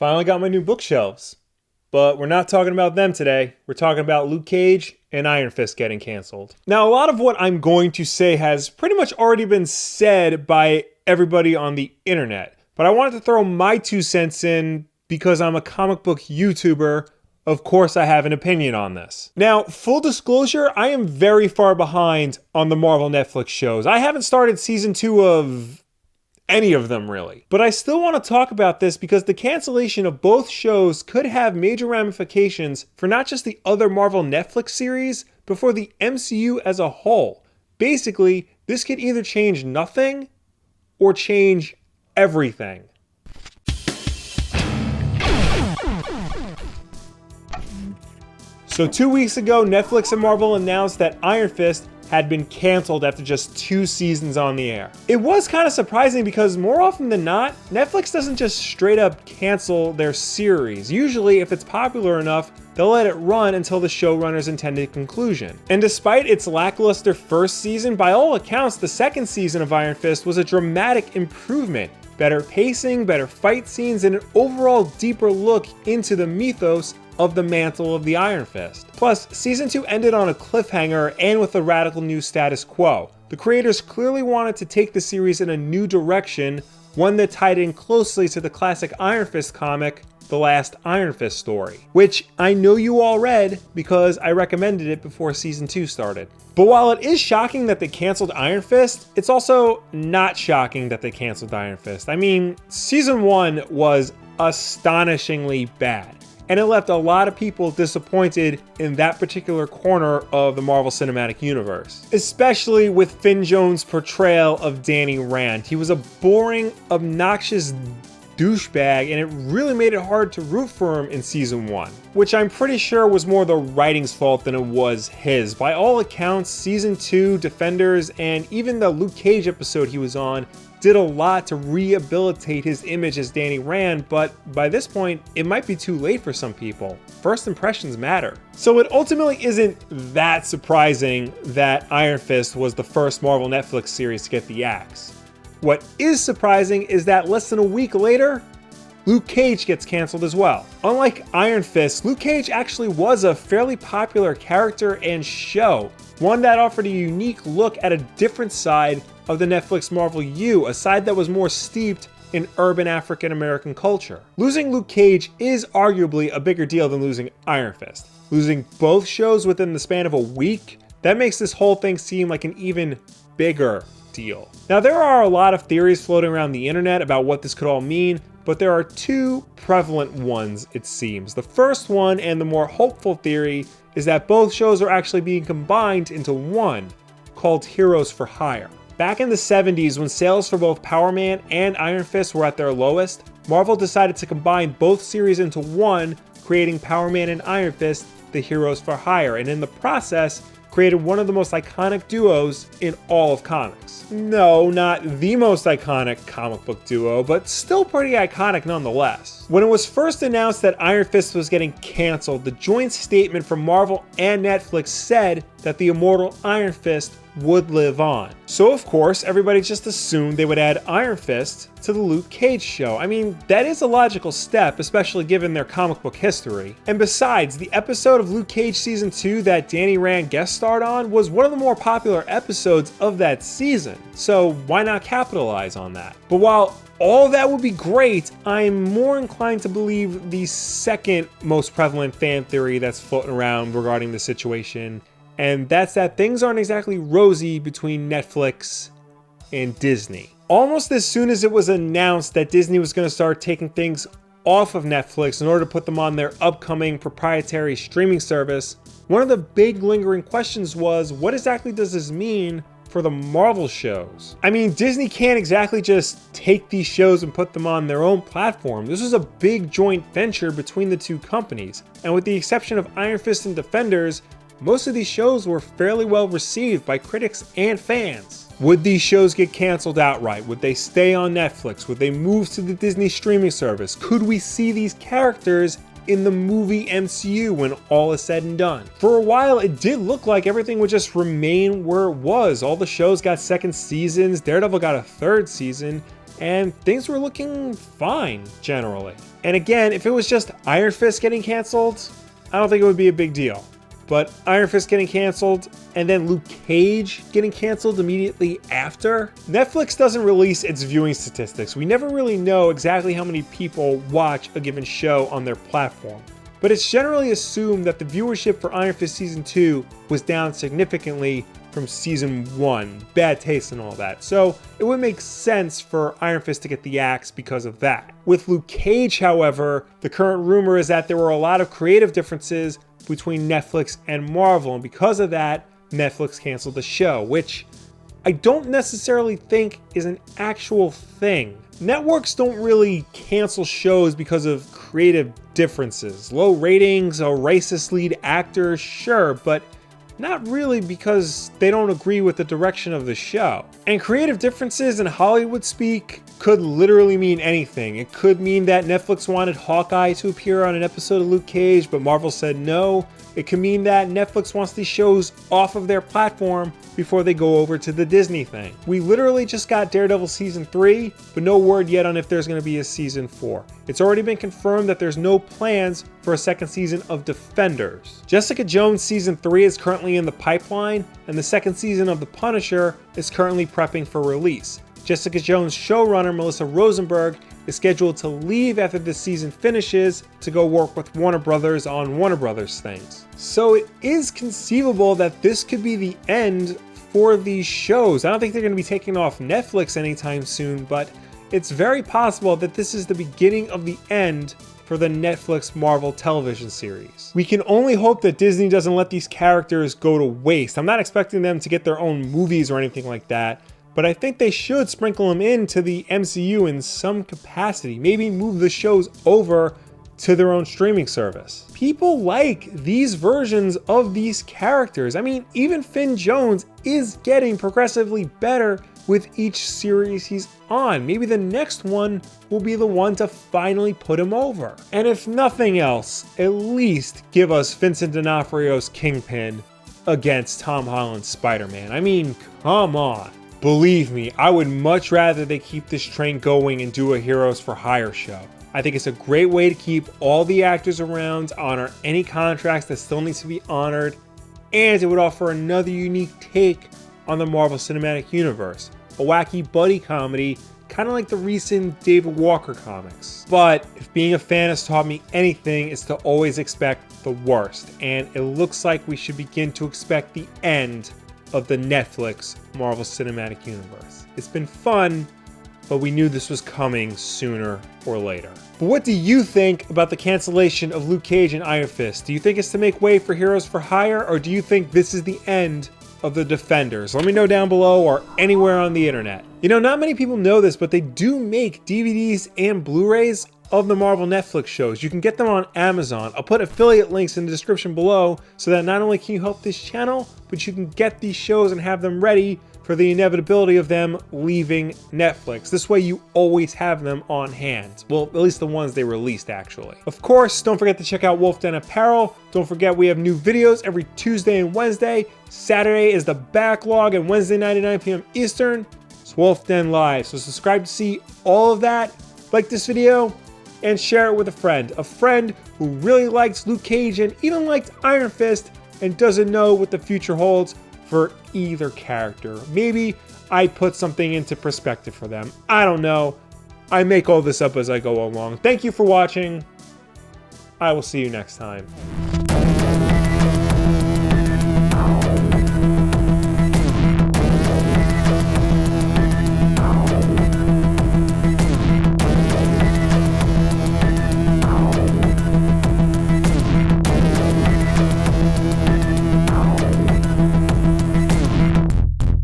Finally got my new bookshelves. But we're not talking about them today. We're talking about Luke Cage and Iron Fist getting canceled. Now, a lot of what I'm going to say has pretty much already been said by everybody on the internet. But I wanted to throw my 2 cents in because I'm a comic book YouTuber. Of course, I have an opinion on this. Now, full disclosure, I am very far behind on the Marvel Netflix shows. I haven't started season 2 of any of them, really. But I still want to talk about this because the cancellation of both shows could have major ramifications for not just the other Marvel Netflix series, but for the MCU as a whole. Basically, this could either change nothing or change everything. So 2 weeks ago, Netflix and Marvel announced that Iron Fist had been canceled after just 2 seasons on the air. It was kind of surprising because more often than not, Netflix doesn't just straight up cancel their series. Usually, if it's popular enough, they'll let it run until the showrunner's intended conclusion. And despite its lackluster first season, by all accounts, the second season of Iron Fist was a dramatic improvement. Better pacing, better fight scenes, and an overall deeper look into the mythos of the mantle of the Iron Fist. Plus, season 2 ended on a cliffhanger and with a radical new status quo. The creators clearly wanted to take the series in a new direction, one that tied in closely to the classic Iron Fist comic, The Last Iron Fist Story, which I know you all read because I recommended it before season 2 started. But while it is shocking that they canceled Iron Fist, it's also not shocking that they canceled Iron Fist. I mean, season 1 was astonishingly bad, and it left a lot of people disappointed in that particular corner of the Marvel Cinematic Universe. Especially with Finn Jones' portrayal of Danny Rand. He was a boring, obnoxious douchebag, and it really made it hard to root for him in season 1, which I'm pretty sure was more the writing's fault than it was his. By all accounts, season 2, Defenders, and even the Luke Cage episode he was on did a lot to rehabilitate his image as Danny Rand, but by this point, it might be too late for some people. First impressions matter. So it ultimately isn't that surprising that Iron Fist was the first Marvel Netflix series to get the axe. What is surprising is that less than a week later, Luke Cage gets canceled as well. Unlike Iron Fist, Luke Cage actually was a fairly popular character and show, one that offered a unique look at a different side of the Netflix Marvel U, a side that was more steeped in urban African American culture. Losing Luke Cage is arguably a bigger deal than losing Iron Fist. Losing both shows within the span of a week, that makes this whole thing seem like an even bigger deal. Now, there are a lot of theories floating around the internet about what this could all mean, but there are 2 prevalent ones, it seems. The first one, and the more hopeful theory, is that both shows are actually being combined into one, called Heroes for Hire. Back in the 70s, when sales for both Power Man and Iron Fist were at their lowest, Marvel decided to combine both series into one, creating Power Man and Iron Fist, the Heroes for Hire, and in the process, created one of the most iconic duos in all of comics. No, not the most iconic comic book duo, but still pretty iconic nonetheless. When it was first announced that Iron Fist was getting canceled, the joint statement from Marvel and Netflix said that the immortal Iron Fist would live on. So of course, everybody just assumed they would add Iron Fist to the Luke Cage show. I mean, that is a logical step, especially given their comic book history. And besides, the episode of Luke Cage Season 2 that Danny Rand guest starred on was one of the more popular episodes of that season. So why not capitalize on that? But while all that would be great, I'm more inclined to believe the second most prevalent fan theory that's floating around regarding the situation, and that's that things aren't exactly rosy between Netflix and Disney. Almost as soon as it was announced that Disney was going to start taking things off of Netflix in order to put them on their upcoming proprietary streaming service, one of the big lingering questions was, what exactly does this mean for the Marvel shows? I mean, Disney can't exactly just take these shows and put them on their own platform. This was a big joint venture between the 2 companies, and with the exception of Iron Fist and Defenders, most of these shows were fairly well received by critics and fans. Would these shows get canceled outright? Would they stay on Netflix? Would they move to the Disney streaming service? Could we see these characters in the movie MCU when all is said and done? For a while, it did look like everything would just remain where it was. All the shows got second seasons, Daredevil got a 3rd season, and things were looking fine generally. And again, if it was just Iron Fist getting canceled, I don't think it would be a big deal. But Iron Fist getting canceled and then Luke Cage getting canceled immediately after? Netflix doesn't release its viewing statistics. We never really know exactly how many people watch a given show on their platform. But it's generally assumed that the viewership for Iron Fist Season 2 was down significantly from Season 1. Bad taste and all that. So it would make sense for Iron Fist to get the axe because of that. With Luke Cage, however, the current rumor is that there were a lot of creative differences between Netflix and Marvel, and because of that, Netflix canceled the show, which I don't necessarily think is an actual thing. Networks don't really cancel shows because of creative differences. Low ratings, a racist lead actor, sure, but not really because they don't agree with the direction of the show. And creative differences in Hollywood speak could literally mean anything. It could mean that Netflix wanted Hawkeye to appear on an episode of Luke Cage, but Marvel said no. It could mean that Netflix wants these shows off of their platform before they go over to the Disney thing. We literally just got Daredevil Season 3, but no word yet on if there's going to be a Season 4. It's already been confirmed that there's no plans for a second season of Defenders. Jessica Jones Season 3 is currently in the pipeline, and the second season of The Punisher is currently prepping for release. Jessica Jones showrunner Melissa Rosenberg is scheduled to leave after this season finishes to go work with Warner Brothers on Warner Brothers things. So it is conceivable that this could be the end for these shows. I don't think they're going to be taking off Netflix anytime soon, but it's very possible that this is the beginning of the end for the Netflix Marvel television series. We can only hope that Disney doesn't let these characters go to waste. I'm not expecting them to get their own movies or anything like that, but I think they should sprinkle them into the MCU in some capacity. Maybe move the shows over to their own streaming service. People like these versions of these characters. I mean, even Finn Jones is getting progressively better with each series he's on. Maybe the next one will be the one to finally put him over. And if nothing else, at least give us Vincent D'Onofrio's Kingpin against Tom Holland's Spider-Man. I mean, come on. Believe me, I would much rather they keep this train going and do a Heroes for Hire show. I think it's a great way to keep all the actors around, honor any contracts that still needs to be honored, and it would offer another unique take on the Marvel Cinematic Universe. A wacky buddy comedy, kind of like the recent David Walker comics. But if being a fan has taught me anything, it's to always expect the worst, and it looks like we should begin to expect the end of the Netflix Marvel Cinematic Universe. It's been fun, but we knew this was coming sooner or later. But what do you think about the cancellation of Luke Cage and Iron Fist? Do you think it's to make way for Heroes for Hire, or do you think this is the end of the Defenders? Let me know down below or anywhere on the internet. You know, not many people know this, but they do make DVDs and Blu-rays of the Marvel Netflix shows. You can get them on Amazon. I'll put affiliate links in the description below so that not only can you help this channel, but you can get these shows and have them ready for the inevitability of them leaving Netflix. This way you always have them on hand. Well, at least the ones they released, actually. Of course, don't forget to check out Wulff Den Apparel. Don't forget we have new videos every Tuesday and Wednesday. Saturday is the backlog, and Wednesday night at 9 p.m. Eastern, it's Wulff Den Live. So subscribe to see all of that. Like this video, and share it with a friend who really likes Luke Cage and even liked Iron Fist and doesn't know what the future holds for either character. Maybe I put something into perspective for them. I don't know. I make all this up as I go along. Thank you for watching. I will see you next time.